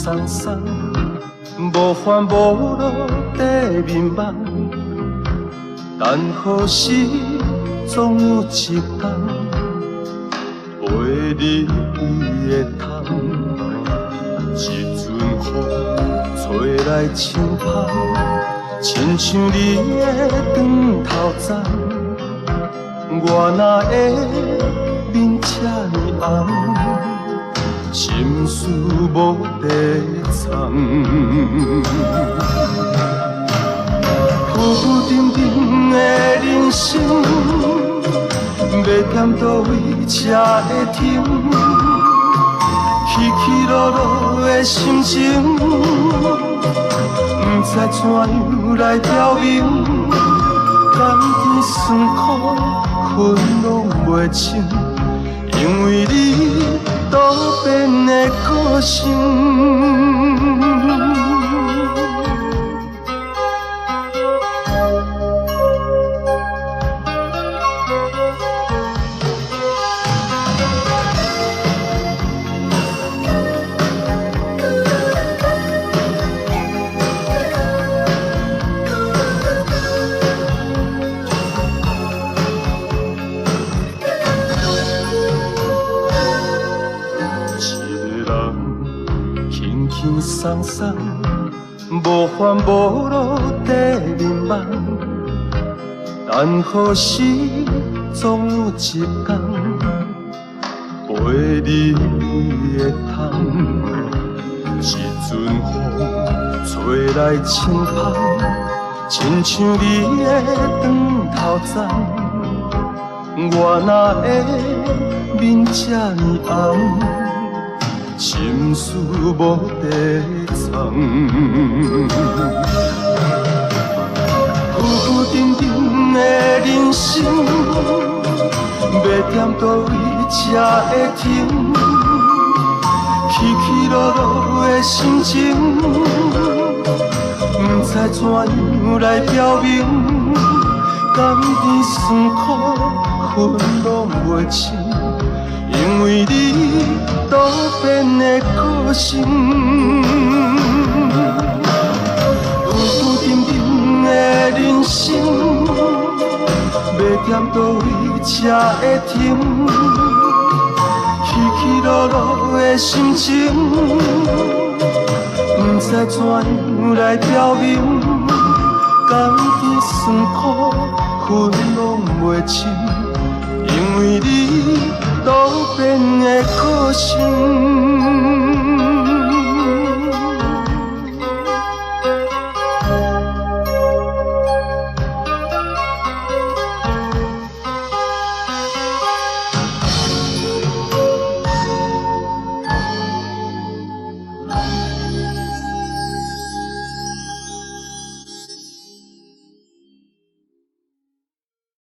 送送，无烦无恼在眠梦，等好时总有一天陪你的窗。一阵风吹来清风，亲像你的长头鬃。我若会面这呢红，心事无地藏。浮沉沉的人生，要踮倒位才会停？起起落落的心情，不知怎样来表明。甘甜酸苦，分拢袂清，因为你多变的个性。轻松松，无烦无恼在眠梦，等好时总有一天陪你的窗。一阵风吹来清风，亲像你的长头鬃。我若会面这呢红，心事无地藏。浮浮沉沉的人生，要踮倒位才会停？起起落落的心情，不知怎样来表明。甘甜酸苦，分拢袂清，因为你多变的个性。浮浮沉沉的人生，要踮倒位才会停？起起落落的心情，不知怎样来表明。甘甜酸苦，分拢袂清，因为你多变的个性。